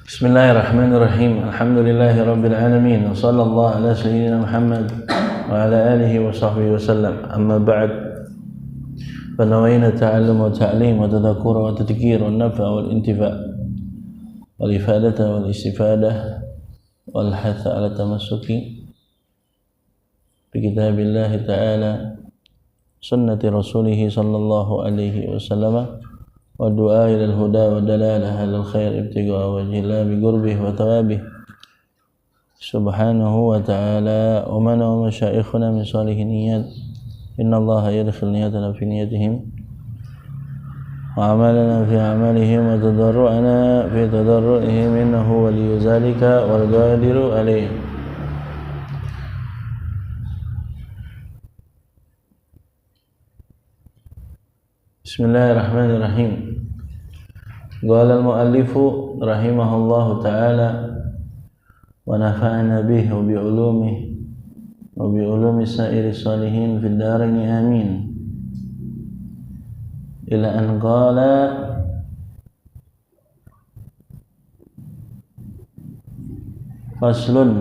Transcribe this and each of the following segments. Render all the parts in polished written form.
Bismillahirrahmanirrahim. Alhamdulillahirabbil alamin. Wassallallahu ala sayyidina Muhammad wa ala alihi wa sahbihi wasallam. Amma ba'd. Fa nawayna ta'allum wa ta'lim wa tadhakkur wa tadhkir wa nafa' wal intifa' wal ifadata wal istifadah wal hath ala tamassuki bi kitabillah ta'ala sunnati rasulih sallallahu alaihi wasallam والدعاء إلى الهدى والدلالة على الخير ابتغاء وجه الله بقربه وثوابه سبحانه وتعالى ومن ومشايخنا من صالح النيات إن الله يدخل نياتنا في نياتهم وعملنا في أعمالهم وتضرعنا في تضرعهم إنه ولي ذلك والقادر عليه. Bismillahirrahmanirrahim. Qala al-muallifu rahimahullahu ta'ala wa nafa'ana bihi wa bi'ulumihi wa bi'ulumi sa'iri salihin fid darain amin. Ila an qala faslun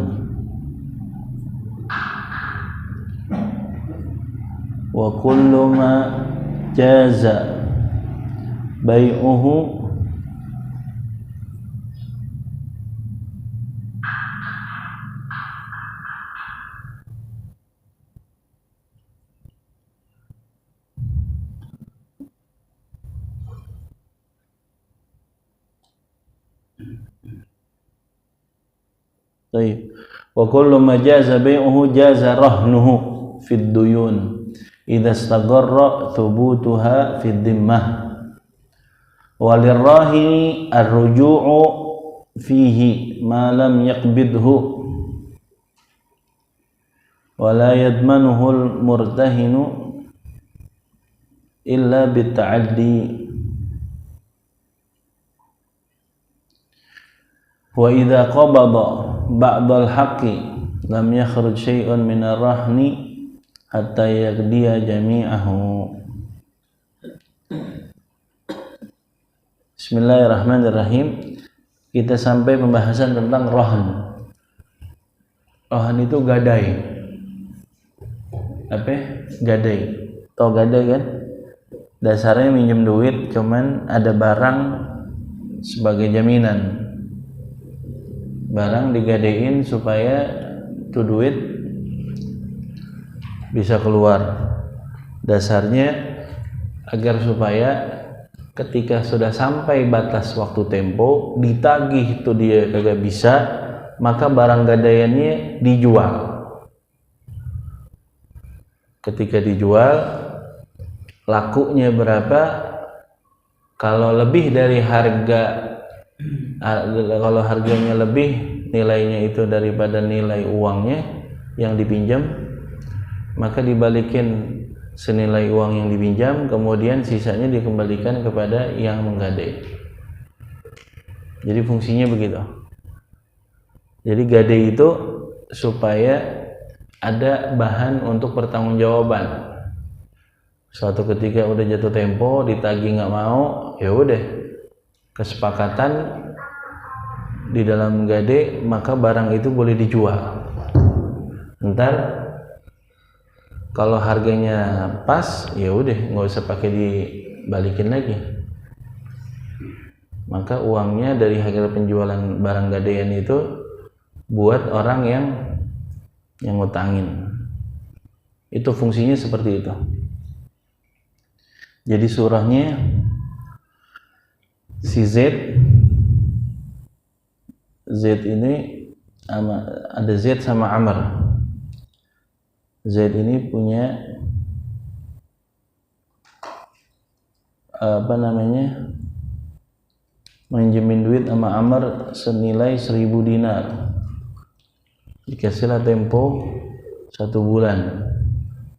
wa kullu ma jaza bai'uhu wa kullu ma jaza bai'uhu jaza rahnuhu fid duyun idza istagharra thubutuha fid dhimmah walirrahini ar-ruju'u fihi ma lam yaqbidhu wa la yadmanuhu al-murtahinu illa bita'addi wa idza qabada ba'd al-haqqi lam yakhruj shay'un min ar-rahni hatta yaqdiya jami'ahu. Bismillahirrahmanirrahim. Kita sampai pembahasan tentang rohan. Rohan itu gadai. Apa? Gadai. Tahu gadai kan? Dasarnya minjem duit, cuman ada barang sebagai jaminan. Barang digadein supaya tuh duit bisa keluar. Dasarnya agar supaya ketika sudah sampai batas waktu tempo ditagih itu dia kagak bisa, maka barang gadaiannya dijual. Ketika dijual, lakunya berapa? Kalau lebih dari harga, kalau harganya lebih, nilainya itu daripada nilai uangnya yang dipinjam, maka dibalikin senilai uang yang dipinjam, kemudian sisanya dikembalikan kepada yang menggadai. Jadi fungsinya begitu. Jadi gadai itu supaya ada bahan untuk pertanggungjawaban. Suatu ketika udah jatuh tempo, ditagih nggak mau, ya udah kesepakatan di dalam gadai, maka barang itu boleh dijual. Ntar kalau harganya pas, ya udah nggak usah pakai dibalikin lagi. Maka uangnya dari hasil penjualan barang gadaian itu buat orang yang ngutangin. Itu fungsinya seperti itu. Jadi surahnya si Z ini ada Z sama Amr. Zaid ini punya minjemin duit sama Amr senilai 1000 dinar. Dikasihlah tempo 1 bulan,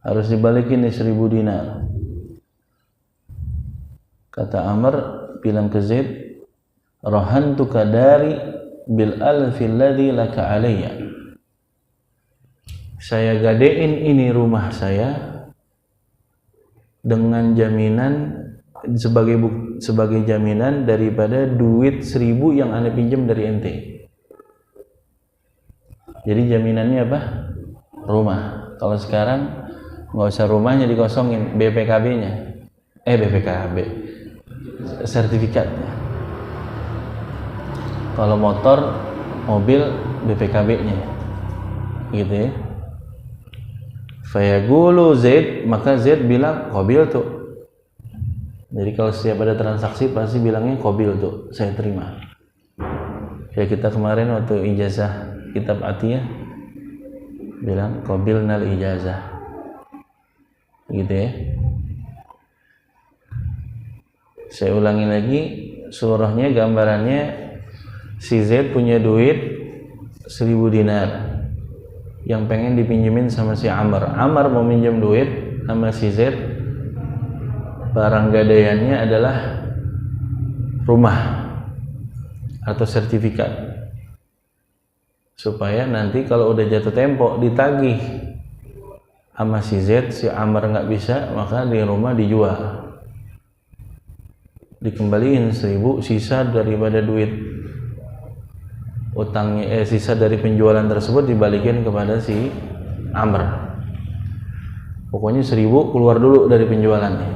harus dibalikin nih 1000 dinar. Kata Amr bilang ke Zaid, rahantuka dari bil alfi alladhi laka alayya. Saya gadein ini rumah saya dengan jaminan sebagai jaminan daripada duit 1.000 yang Anda pinjam dari ente. Jadi jaminannya apa? Rumah. Kalau sekarang nggak usah rumahnya dikosongin, BPKB-nya, BPKB, sertifikatnya. Kalau motor, mobil, BPKB-nya, gitu ya. Fayaqulu Zaid, maka Zaid bilang qabil tuh. Jadi kalau setiap ada transaksi pasti bilangnya qabil tuh, saya terima. Kayak kita kemarin waktu ijazah kitab Atiyah bilang qabilnal ijazah, gitu ya. Saya ulangi lagi surahnya, gambarannya si Zaid punya duit 1.000 dinar yang pengen dipinjemin sama si Amr. Amr mau minjem duit sama si Zaid, barang gadaiannya adalah rumah atau sertifikat, supaya nanti kalau udah jatuh tempo ditagih sama si Z, si Amr nggak bisa, maka di rumah dijual, dikembaliin 1.000 sisa daripada duit utangnya, sisa dari penjualan tersebut dibalikin kepada si Amr. Pokoknya 1.000 keluar dulu dari penjualannya,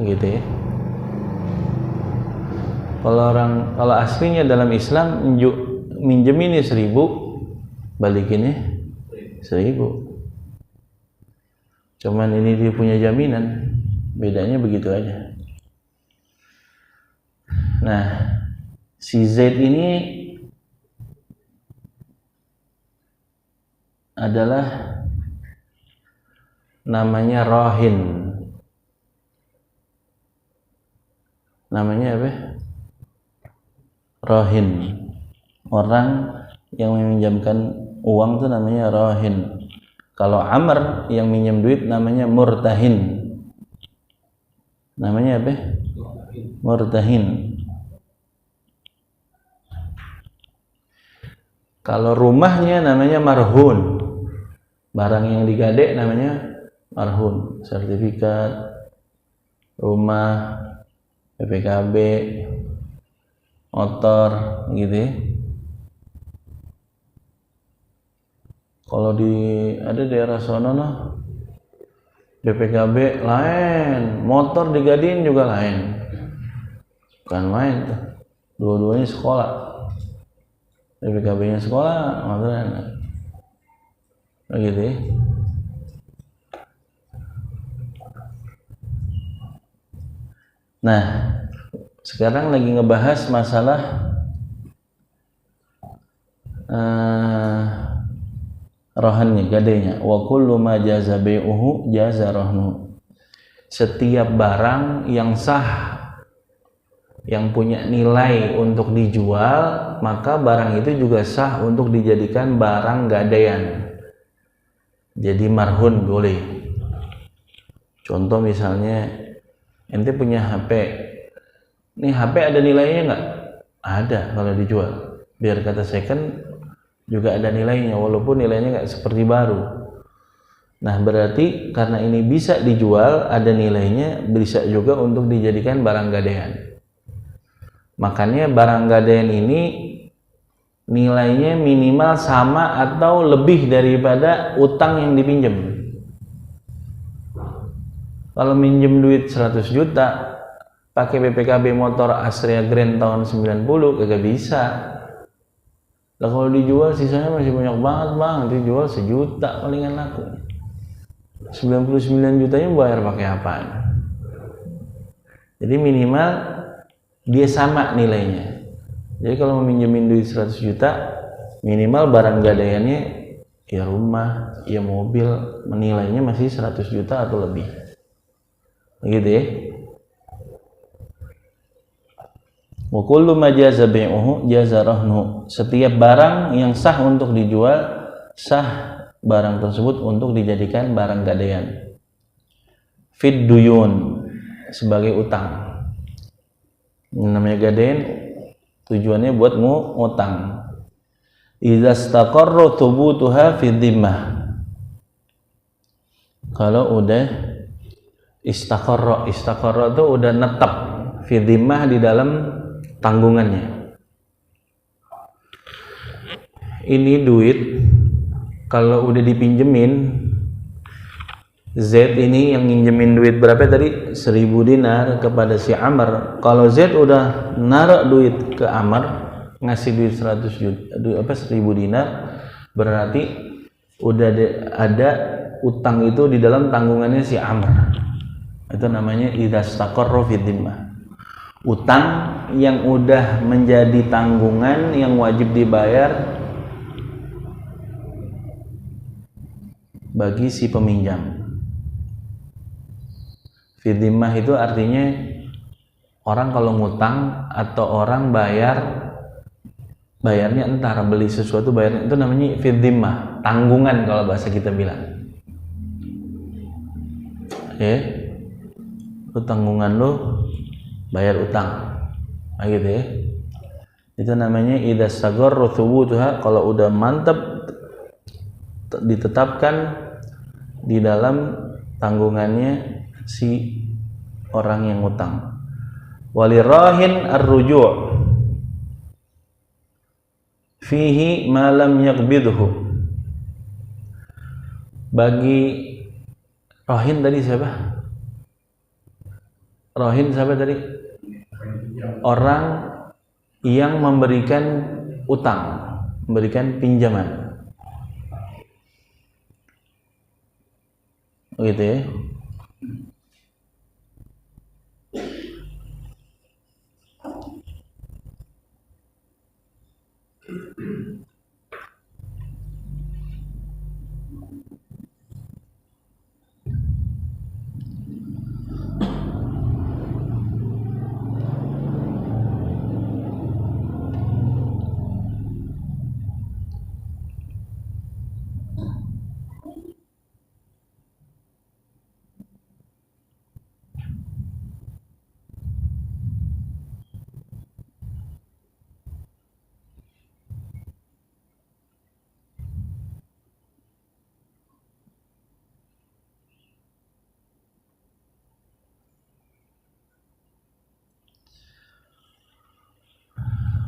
gitu ya. Kalau aslinya dalam Islam minjemin 1.000, balikinnya 1.000. Cuman ini dia punya jaminan, bedanya begitu aja. Nah, si Zaid ini adalah namanya Rahin. Namanya apa? Rahin. Orang yang meminjamkan uang itu namanya Rahin. Kalau Amr yang minjem duit namanya Murtahin. Namanya apa? Murtahin. Kalau rumahnya namanya marhun. Barang yang digade namanya marhun. Sertifikat rumah, BPKB, motor, gitu ya. Kalau ada daerah sono noh, BPKB lain, motor digadein juga lain, bukan main tuh. Dua-duanya sekolah, BPKB-nya sekolah, motornya, begitu ya. Nah, sekarang lagi ngebahas masalah rohannya, gadainya. Wa kullu ma jaza bai'uhu jaza rahnu. Setiap barang yang sah, yang punya nilai untuk dijual, maka barang itu juga sah untuk dijadikan barang gadaian. Jadi marhun boleh. Contoh misalnya, ente punya HP. Nih HP ada nilainya nggak? Ada kalau dijual. Biar kata second juga ada nilainya, walaupun nilainya nggak seperti baru. Nah, berarti karena ini bisa dijual, ada nilainya, bisa juga untuk dijadikan barang gadaian. Makanya barang gadaian ini nilainya minimal sama atau lebih daripada utang yang dipinjam. Kalau minjem duit 100 juta pakai BPKB motor Astrea Grand tahun 90, kagak bisa. Nah, kalau dijual sisanya masih banyak banget bang, dijual 1 juta palingan laku. 99 jutanya bayar pakai apaan? Jadi minimal dia sama nilainya. Jadi kalau mau minjemin duit 100 juta, minimal barang gadaiannya ya rumah, ya mobil, menilainya masih 100 juta atau lebih. Gitu ya. Wa kullu ma jaza bai'uhu jaza rahnu. Setiap barang yang sah untuk dijual, sah barang tersebut untuk dijadikan barang gadaian. Fid duyun, sebagai utang. Namanya gadaian tujuannya buat ngutang. Idza istaqarra thubutuha fi dhimmah. Kalau udah Istaqarra itu udah netap fi dhimmah di dalam tanggungannya. Ini duit kalau udah dipinjemin, Z ini yang nginjemin duit berapa tadi? 1000 dinar kepada si Amr. Kalau Z udah naruh duit ke Amr, ngasih duit 1000 dinar, berarti udah ada utang itu di dalam tanggungannya si Amr. Itu namanya idastaqarra fi dhimmah. Utang yang udah menjadi tanggungan yang wajib dibayar bagi si peminjam. Fi dhimmah itu artinya orang kalau ngutang atau orang bayarnya entar beli sesuatu bayarnya, itu namanya fi dhimmah, tanggungan kalau bahasa kita bilang. Lu tanggungan lu bayar utang, gitu ya. Itu namanya idza sagarra thubutuha, kalau udah mantap ditetapkan di dalam tanggungannya si orang yang utang. Walirahin ar-ruju' fihi ma lam yaqbidhu. Bagi rahin tadi siapa? Rahin siapa tadi? Orang yang memberikan utang, memberikan pinjaman. Gitu ya.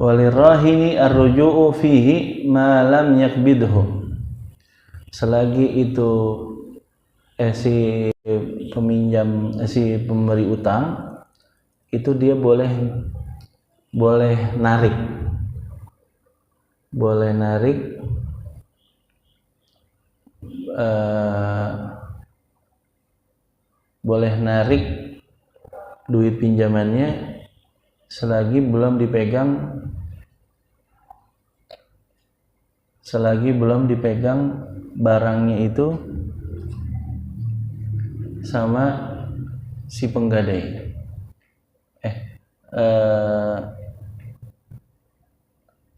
Walirahini ar-ruju'u fihi ma lam yakbidhu. Selagi itu si peminjam, si pemberi utang itu dia boleh narik boleh narik duit pinjamannya selagi belum dipegang barangnya itu sama si penggadai.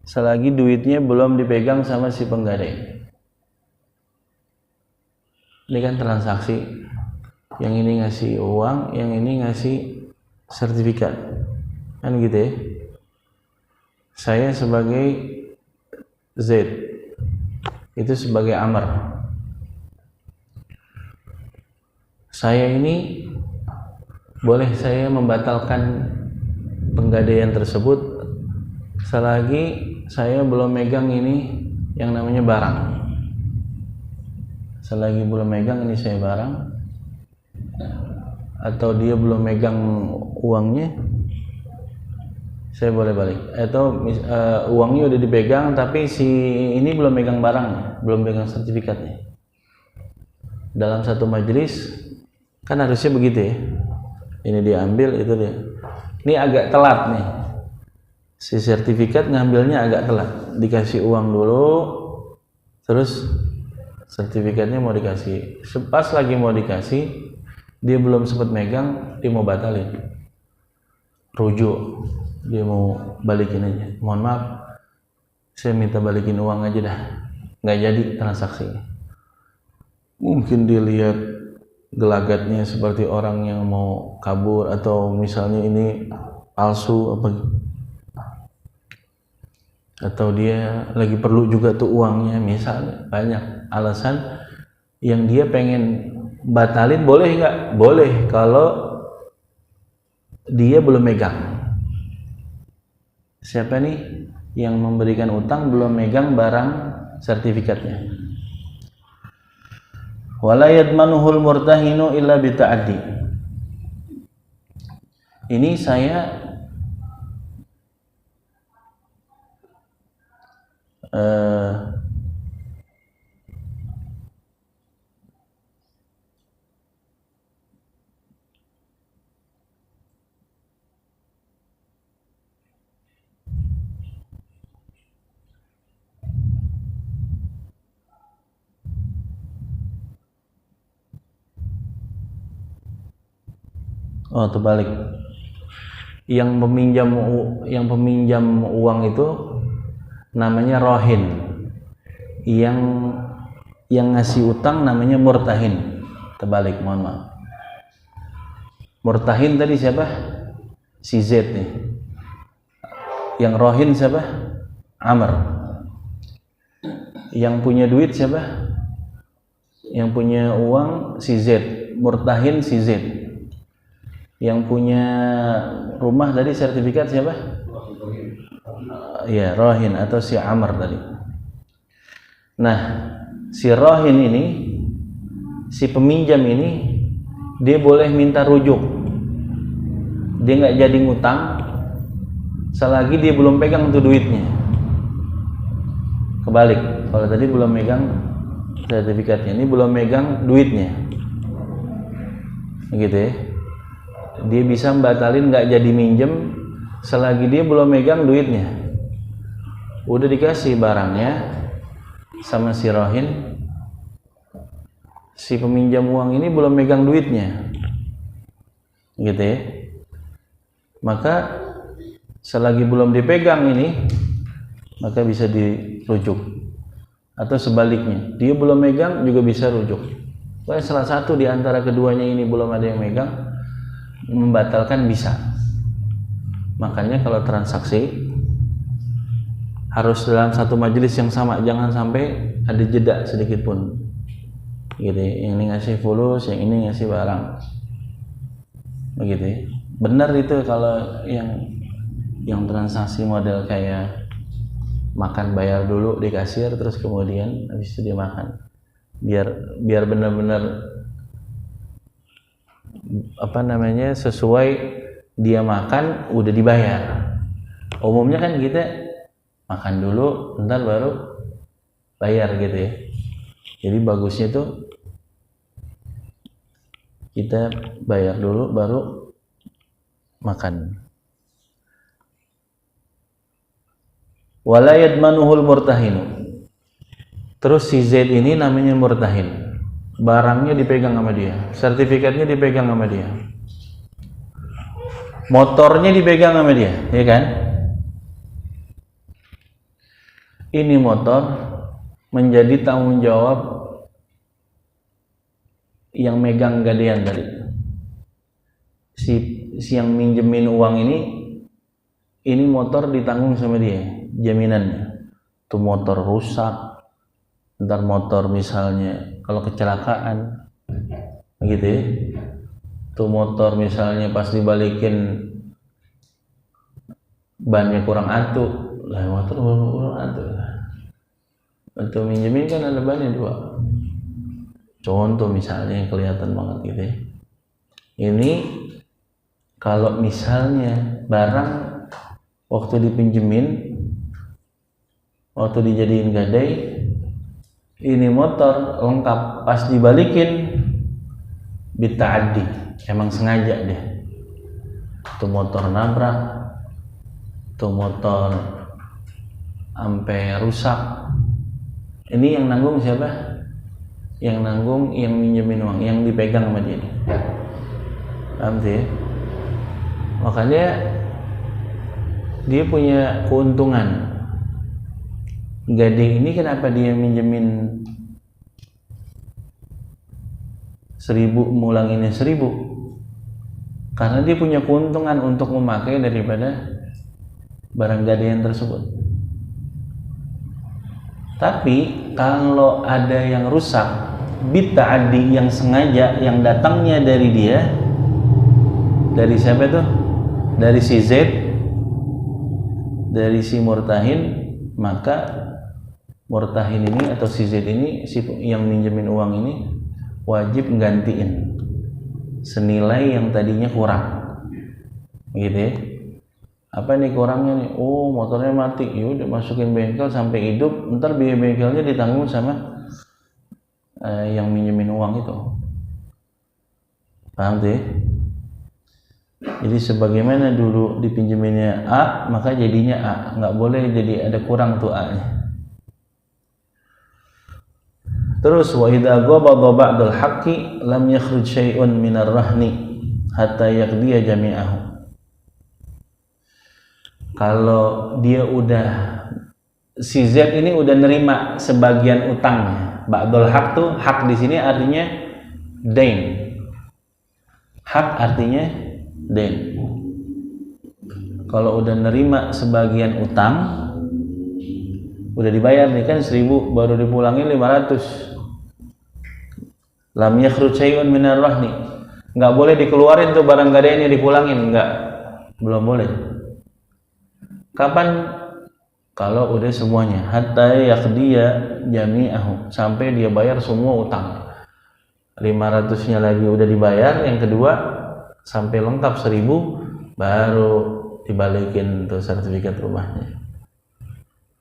Selagi duitnya belum dipegang sama si penggadai. Ini kan transaksi, yang ini ngasih uang, yang ini ngasih sertifikat, kan gitu ya. Saya sebagai Z, itu sebagai Amr. Saya ini boleh saya membatalkan penggadaian tersebut selagi saya belum megang ini yang namanya barang. Selagi belum megang ini saya barang, atau dia belum megang uangnya, saya boleh balik. Atau uangnya udah dipegang tapi si ini belum megang barangnya, belum megang sertifikatnya. Dalam satu majelis kan harusnya begitu ya. Ini diambil, itu dia. Ini agak telat nih. Si sertifikat ngambilnya agak telat. Dikasih uang dulu, terus sertifikatnya mau dikasih. Pas lagi mau dikasih, dia belum sempat megang, dia mau batalin. Rujuk, dia mau balikin aja. Mohon maaf, saya minta balikin uang aja dah. Nggak jadi transaksinya. Mungkin dia lihat gelagatnya seperti orang yang mau kabur, atau misalnya ini palsu apa, atau dia lagi perlu juga tuh uangnya, misalnya banyak alasan yang dia pengen batalin boleh nggak? Boleh kalau dia belum megang. Siapa nih yang memberikan utang belum megang barang sertifikatnya? Wala yadmanuhul murtahinu illa bita'addi. Ini saya terbalik. Yang peminjam uang itu namanya rohin. Yang ngasih utang namanya murtahin. Terbalik, mohon maaf. Murtahin tadi siapa? Si Z nih. Yang rohin siapa? Amr. Yang punya duit siapa? Yang punya uang si Z. Murtahin si Z. Yang punya rumah tadi sertifikat siapa? Ya, rohin atau si Amr tadi. Nah, si rohin ini, si peminjam ini, dia boleh minta rujuk. Dia nggak jadi ngutang selagi dia belum pegang tuh duitnya. Kebalik, kalau tadi belum megang sertifikatnya, ini belum megang duitnya, gitu ya. Dia bisa batalin nggak jadi minjem selagi dia belum megang duitnya. Udah dikasih barangnya sama si rohin, si peminjam uang ini belum megang duitnya, gitu ya. Maka selagi belum dipegang ini, maka bisa dirujuk. Atau sebaliknya, dia belum megang juga bisa rujuk. Pokoknya salah satu di antara keduanya ini belum ada yang megang, membatalkan bisa. Makanya kalau transaksi harus dalam satu majelis yang sama, jangan sampai ada jeda sedikit pun. Gitu ya. Yang ini ngasih fulus, yang ini ngasih barang. Begitu ya. Benar itu kalau yang transaksi model kayak makan bayar dulu di kasir terus kemudian habis itu dia makan. Biar benar-benar sesuai dia makan udah dibayar. Umumnya kan kita makan dulu ntar baru bayar gitu ya. Jadi bagusnya tuh kita bayar dulu baru makan. Wala yadmanuhul murtahinu. Terus si Z ini namanya murtahin. Barangnya dipegang sama dia, sertifikatnya dipegang sama dia, motornya dipegang sama dia, ya kan? Ini motor menjadi tanggung jawab yang megang gadean tadi. Si yang minjemin uang ini motor ditanggung sama dia, jaminannya. Tuh motor rusak, ntar motor misalnya kalau kecelakaan gitu ya, tuh motor misalnya pas dibalikin bannya kurang atuh, lah motor kurang atuh. Untuk minjemin kan ada bannya 2. Contoh misalnya yang kelihatan banget gitu ya. Ini kalau misalnya barang waktu dipinjemin, waktu dijadiin gadai, ini motor lengkap, pas dibalikin bita'addi, emang sengaja deh. Tuh motor nabrak, tuh motor sampai rusak. Ini yang nanggung siapa? Yang nanggung yang minjemin uang, yang dipegang sama dia. Paham ya? Makanya dia punya keuntungan. Gading ini kenapa dia minjemin 1.000 ngulanginnya 1.000? Karena dia punya keuntungan untuk memakai daripada barang gadaian tersebut. Tapi kalau ada yang rusak, bit'addi yang sengaja, yang datangnya dari dia, dari siapa itu? Dari si Z, dari si murtahin, maka murtahin ini atau si Z ini, si yang minjemin uang ini wajib gantiin senilai yang tadinya kurang, gitu ya. Apa nih kurangnya nih? Oh, motornya mati, yaudah masukin bengkel sampai hidup, ntar biaya bengkelnya ditanggung sama yang minjemin uang itu. Paham tuh ya? Jadi sebagaimana dulu dipinjeminnya A, maka jadinya A, nggak boleh jadi ada kurang tuh A-nya. Terus wa idza ghabadha ba'dal haqqi lam yakhruj syai'un minar rahni hatta yaqdiya jami'ahu. Kalau dia udah, si Z ini udah nerima sebagian utangnya. Ba'dul haq tuh, hak di sini artinya dain. Hak artinya dain. Kalau udah nerima sebagian utang, udah dibayar nih kan 1.000, baru dipulangin 500. Lam yakhruj syai'un minar rahni. Enggak boleh dikeluarin tuh barang gadaiannya dipulangin, enggak. Belum boleh. Kapan? Kalau udah semuanya, hatta yaqdiya jami'ahu, sampai dia bayar semua utang. 500-nya lagi udah dibayar, yang kedua sampai lengkap 1.000 baru dibalikin tuh sertifikat rumahnya.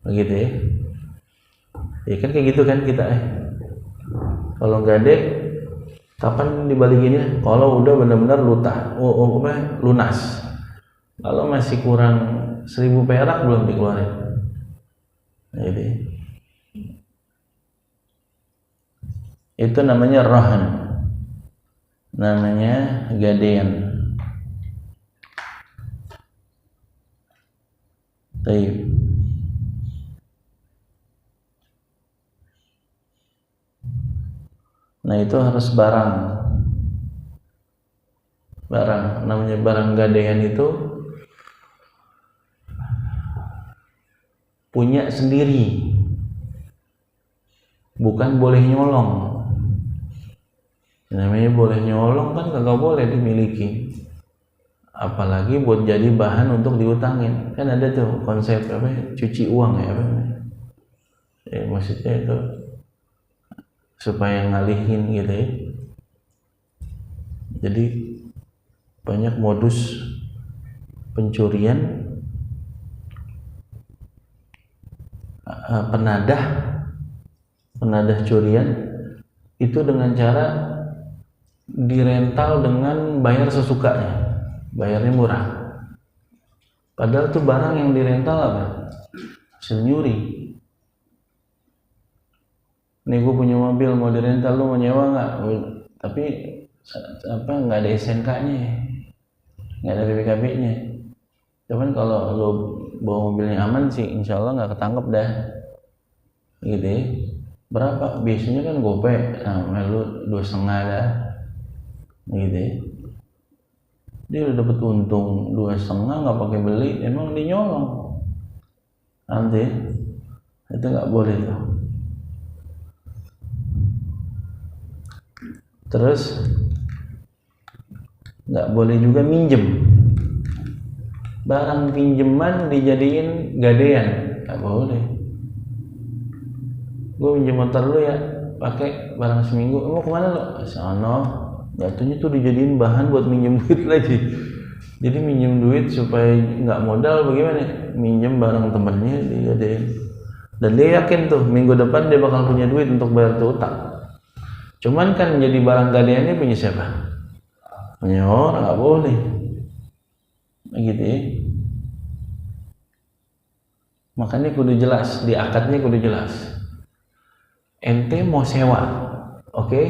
Begitu ya. Ya kan kayak gitu kan kita kalau gade kapan dibalikinnya? Kalau udah benar-benar lunas. Kalau masih kurang 1.000 perak belum dikeluarin. Jadi itu namanya rahan, namanya gadean. Baik. Nah itu harus barang, namanya barang gadean itu punya sendiri, bukan boleh nyolong. Namanya boleh nyolong kan kagak boleh dimiliki, apalagi buat jadi bahan untuk diutangin. Kan ada tuh konsep apa, cuci uang ya, apa ya, maksudnya itu supaya ngalihin gitu ya. Jadi banyak modus pencurian, penadah curian itu dengan cara dirental dengan bayar sesukanya, bayarnya murah. Padahal tuh barang yang dirental apa? Nyuri. Nih gue punya mobil mau dirental, lu mau nyewa nggak? Tapi apa nggak ada SNK-nya, nggak ada BPKB-nya. Cuman kalau lu bawa mobilnya aman sih, insya Allah nggak ketangkep dah. Gitu ya. Berapa? Biasanya kan gope, nah lu 2,5 dah. Gitu ya. Dia udah dapet untung 2,5 nggak pakai beli, emang dia nyolong. Nanti itu nggak boleh tuh. Terus nggak boleh juga minjem, barang pinjeman dijadiin gadean, nggak boleh. Gue minjem motor lu ya, pakai barang seminggu, mau kemana lo? Sono. Jatuhnya tuh dijadiin bahan buat minjem duit lagi. Jadi minjem duit supaya nggak modal, bagaimana? Minjem barang temennya dijadiin, dan dia yakin tuh minggu depan dia bakal punya duit untuk bayar tuh utang. Cuman kan jadi barang gadeannya punya siapa? Punya orang, nggak boleh. Begitu ya. Makanya kudu jelas, di akadnya kudu jelas. Ente mau sewa, oke?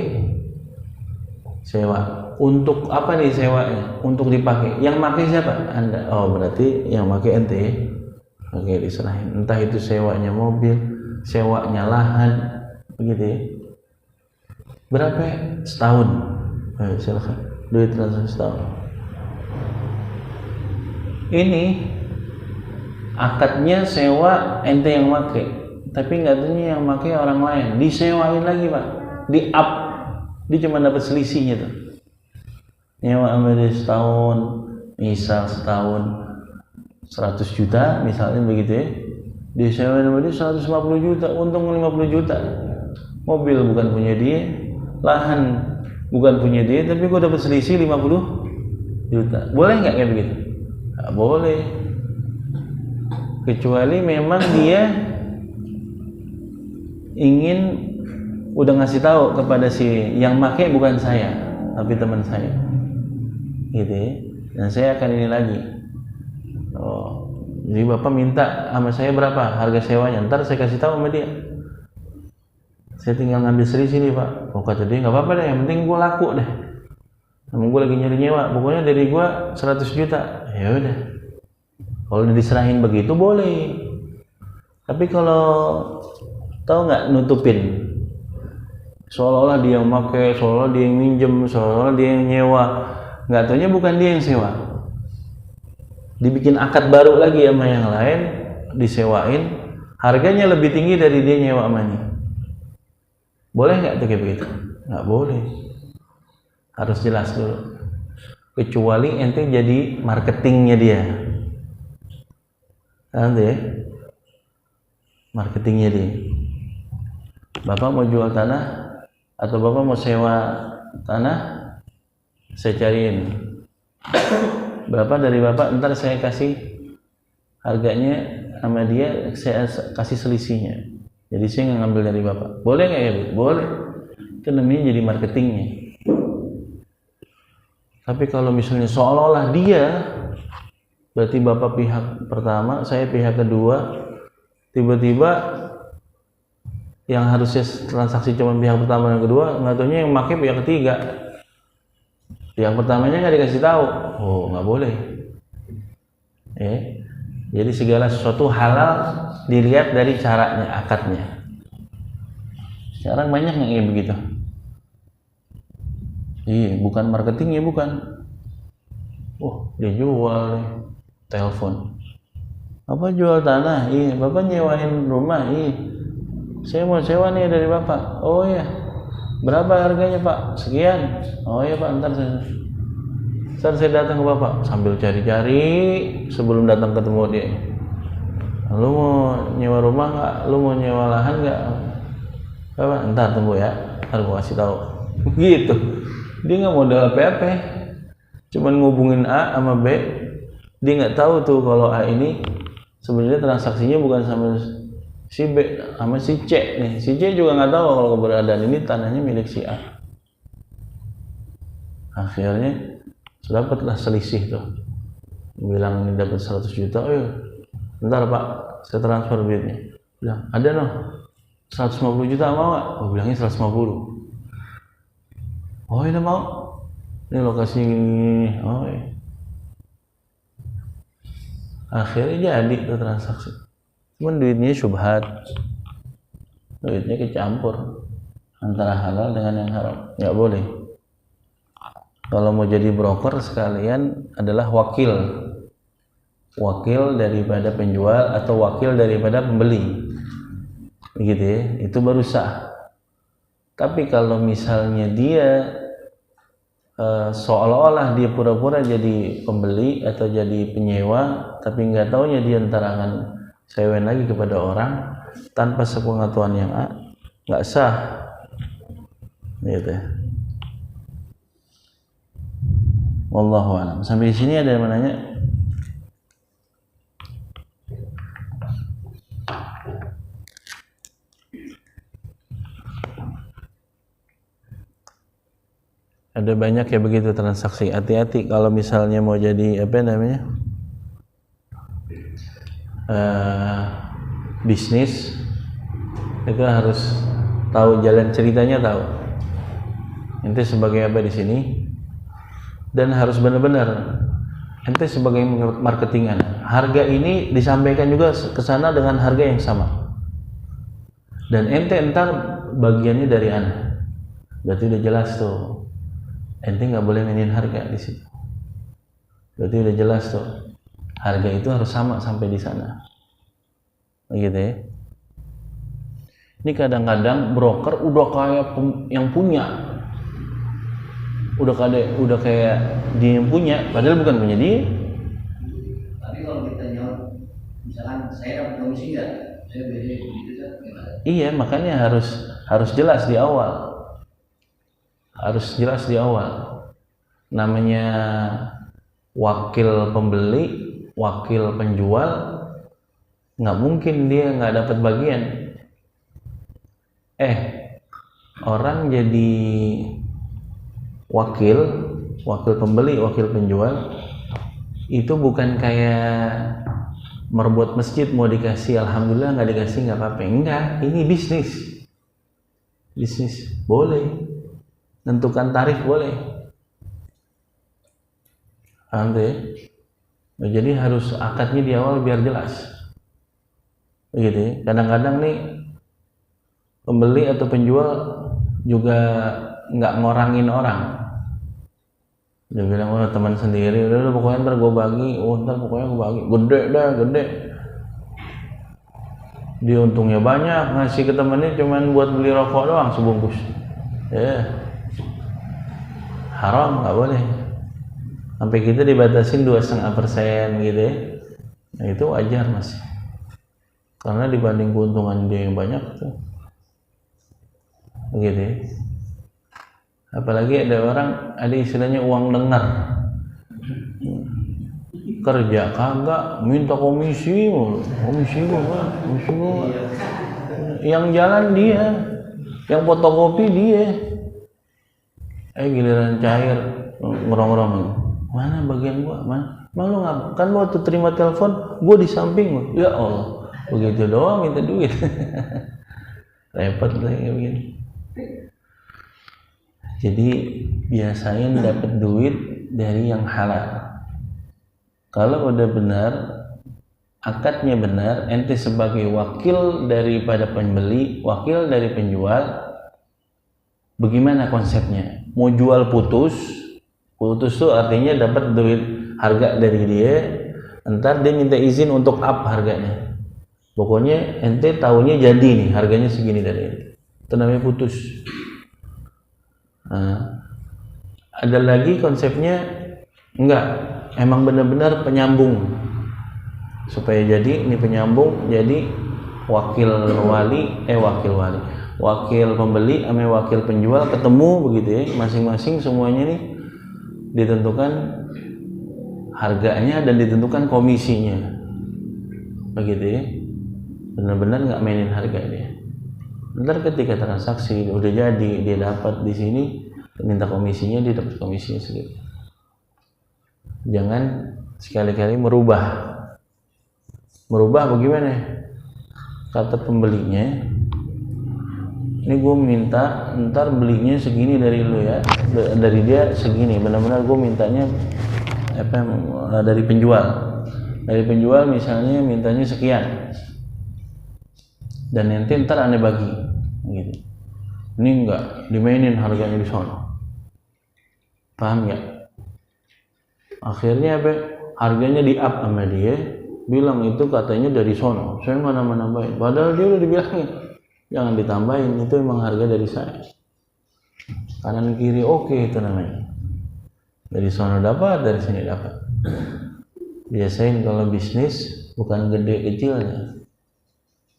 Sewa. Untuk apa nih sewanya? Untuk dipakai. Yang pakai siapa? Anda. Oh berarti yang pakai ente. Oke, diserahin. Entah itu sewanya mobil, sewanya lahan, begitu ya. Berapa? Setahun. Ayo silakan. Duit transaksi setahun. Ini akadnya sewa ente yang pakai, tapi nggak tahunya yang pakai orang lain. Disewain lagi pak, di up Dia cuma dapat selisihnya tuh. Nyewa sama dia setahun, misal setahun 100 juta misalnya begitu ya, dia sewa sama dia 150 juta, untung 50 juta. Mobil bukan punya dia, lahan bukan punya dia, tapi gua dapat selisih 50 juta. Boleh nggak kayak begitu? Nggak boleh, kecuali memang dia ingin udah ngasih tahu kepada si yang make bukan saya tapi teman saya gitu ya, dan saya akan ini lagi, oh jadi bapak minta sama saya berapa harga sewanya, ntar saya kasih tahu sama dia, saya tinggal ngambil selisih nih pak. Oh kata dia nggak apa-apa deh, yang penting gue laku deh, emang gue lagi nyari nyewa, pokoknya dari gue 100 juta. Ya udah, kalau diserahin begitu boleh, tapi kalau tahu nggak nutupin, seolah-olah dia yang pakai, seolah-olah dia yang minjem, seolah-olah dia yang nyewa, nggak taunya bukan dia yang sewa, dibikin akad baru lagi sama yang lain, disewain, harganya lebih tinggi dari dia nyewa amanya. Boleh nggak tuh kayak begitu? Nggak boleh, harus jelas dulu, kecuali ente jadi marketingnya dia, nanti ya, marketingnya dia. Bapak mau jual tanah atau bapak mau sewa tanah, saya cariin berapa dari bapak, ntar saya kasih harganya sama dia, saya kasih selisihnya, jadi saya nggak ngambil dari bapak. Boleh nggak ya Bu? Boleh, itu namanya jadi marketingnya. Tapi kalau misalnya seolah-olah dia, berarti bapak pihak pertama, saya pihak kedua, tiba-tiba yang harusnya transaksi cuma pihak pertama dan kedua, nggak taunya yang pakai pihak ketiga, yang pertamanya nggak dikasih tahu. Oh nggak boleh. Jadi segala sesuatu halal dilihat dari caranya, akadnya. Sekarang banyak yang kayak begitu. Iya, bukan marketingnya, bukan. Oh dia jual nih, telepon. Apa jual tanah? Iya. Bapak nyewain rumah? Iya. Saya mau sewa nih dari bapak. Oh iya, berapa harganya pak? Sekian. Oh iya pak, ntar saya datang ke bapak sambil cari-cari sebelum datang ketemu dia. Lu mau nyewa rumah nggak? Lu mau nyewa lahan nggak? Bapak, ntar tunggu ya, ntar gua kasih tahu. Gitu. Dia nggak modal apa-apa, cuman ngubungin A sama B. Dia nggak tahu tuh kalau A ini sebenarnya transaksinya bukan sama si B, sama si C nih. Si C juga nggak tahu kalau keberadaan ini tanahnya milik si A. Akhirnya dapatlah selisih tuh. Bilang ini dapat 100 juta, bentar pak, saya transfer duitnya. Bilang ada noh, 150 juta mau nggak? Oh bilangnya 150. Oh ini mau, ini lokasi ini. Oh iya. Akhirnya jadi tuh transaksi. Cuman duitnya syubhat, duitnya kecampur antara halal dengan yang haram, nggak boleh. Kalau mau jadi broker sekalian adalah wakil daripada penjual atau wakil daripada pembeli, begitu ya, itu baru sah. Tapi kalau misalnya dia seolah-olah dia pura-pura jadi pembeli atau jadi penyewa, tapi nggak taunya dia ntar akan sewain lagi kepada orang tanpa sepengetahuan yang A, nggak sah, gitu ya. Wallahu a'lam. Sampai di sini ada yang menanya? Ada banyak ya begitu transaksi. Hati-hati kalau misalnya mau jadi apa namanya? Bisnis, itu harus tahu jalan ceritanya, tahu ente sebagai apa di sini, dan harus benar-benar ente sebagai marketingan, harga ini disampaikan juga ke sana dengan harga yang sama, dan ente entar bagiannya dari ana, berarti udah jelas tuh, ente nggak boleh mainin harga di situ, berarti udah jelas tuh, harga itu harus sama sampai di sana, begitu ya. Ini kadang-kadang broker udah kayak yang punya, udah kayak dia yang punya, padahal bukan punya dia. Tapi kalau kita nyawa, misalkan saya dapat komisi nggak, saya beda gitu kan? Iya, makanya harus jelas di awal. Harus jelas di awal. Namanya wakil pembeli, wakil penjual, nggak mungkin dia nggak dapat bagian. Orang jadi wakil pembeli, wakil penjual itu bukan kayak merebut masjid mau dikasih alhamdulillah, nggak dikasih nggak apa-apa. Enggak, ini bisnis boleh, tentukan tarif boleh. Paham ya? Nah, jadi harus akadnya di awal biar jelas begitu ya. Kadang-kadang nih pembeli atau penjual juga nggak ngorangin orang. Dia bilang, oh teman sendiri, udah pokoknya ntar gue bagi, gede. Dia untungnya banyak, ngasih ke temennya cuman buat beli rokok doang sebungkus. Haram, nggak boleh. Sampai kita dibatasin 2,5% gitu ya. Nah itu wajar masih. Karena dibanding keuntungan dia yang banyak tuh. Begitu ya. Apalagi ada istilahnya uang dengar. Kerja kagak minta komisi. Yang jalan dia, yang fotokopi dia. Giliran cair ngerong-ngerong. Mana bagian gua? Mana? Malu nggak? Kan waktu terima telepon, gua di samping gua. Ya Allah, begitu doang minta duit. Repot lah kayak begini. Jadi biasain dapat duit dari yang halal. Kalau udah benar, akadnya benar, ente sebagai wakil daripada pembeli, wakil dari penjual, bagaimana konsepnya? Mau jual putus tuh artinya dapat duit harga dari dia, ntar dia minta izin untuk up harganya. Pokoknya ente tahunya jadi nih harganya segini dari ini. Itu namanya putus. Nah, ada lagi konsepnya enggak, emang benar-benar penyambung. Supaya jadi ini penyambung, jadi wakil pembeli sama wakil penjual ketemu begitu ya, masing-masing semuanya nih ditentukan harganya dan ditentukan komisinya. Begitu ya. Benar-benar enggak mainin harga dia. Ntar ketika transaksi udah jadi, dia dapat di sini, minta komisinya, dia dapat komisinya sendiri. Jangan sekali-kali merubah bagaimana? Kata pembelinya, ini gue minta ntar belinya segini dari lu ya, dari dia segini. Benar-benar gue mintanya dari penjual misalnya mintanya sekian, dan nanti ntar aneh bagi gitu. Ini enggak dimainin harganya di sono. Paham ya? Akhirnya harganya di up sama dia, bilang itu katanya dari sono, saya mana nambahin. Padahal dia udah dibilangin jangan ditambahin, itu emang harga dari saya. Kanan kiri oke, itu namanya. Dari sono dapat, dari sini dapat. Biasain kalau bisnis bukan gede kecilnya,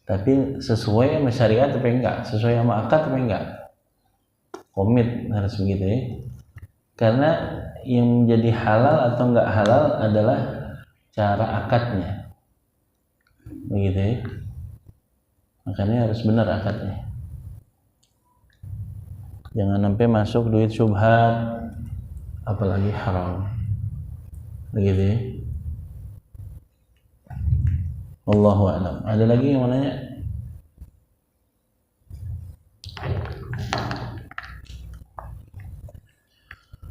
tapi sesuai sama syariat apa enggak, sesuai sama akad apa enggak. Komit harus begitu ya. Karena yang menjadi halal atau enggak halal adalah cara akadnya. Begitu ya. Makanya harus benar akadnya. Jangan sampai masuk duit syubhat, apalagi haram. Begitu ya. Wallahu a'lam. Ada lagi yang mau nanya?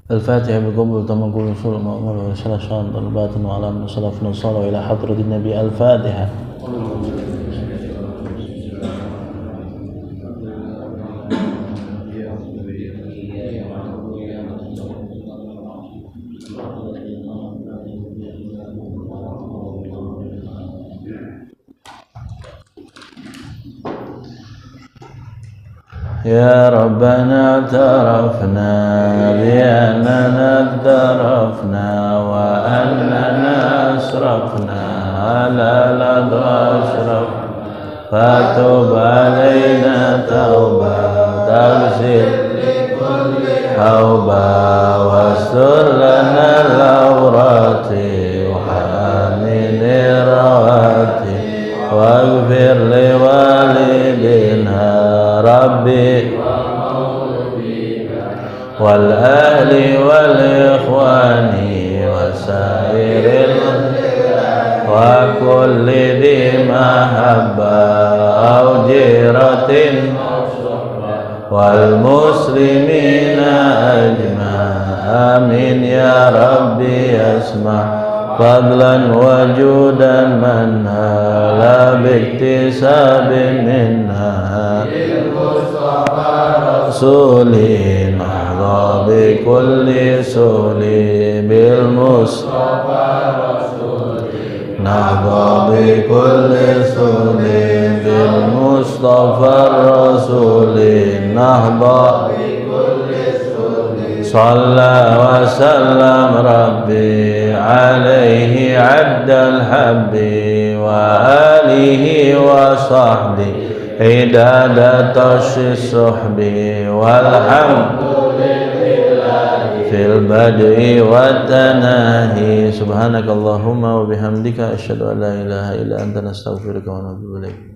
الفاتحة بقبول تمكن رسول المؤمن وشرع شان الباطن وعلى من صرف نصارى إلى حضرة النبي. الفاتحة. يا ربنا اعترفنا بأننا اقترفنا وأننا أسرفنا على الأشرف فتب علينا توبة تغسل حوبة واستر لنا العورات وحامل الرواتب واغفر لوالدنا ربي والأهل والإخوان وسائر وكل ذي محبة أو جيرة والمسلمين أجمع آمين يا ربي اسمع فضلا وجودا منا لا باكتساب منا رسولي نحظى بكل سولي بالمصطفى نحظى بكل سولي بالمصطفى الرسول نحظى صلى وسلم ربي عليه عد الحب وآله وصحبه عداد طش الصحب والحمد في البدء والتناهي سبحانك اللهم وبحمدك أشهد أن لا إله إلا أنت نستغفرك ونتوب إليك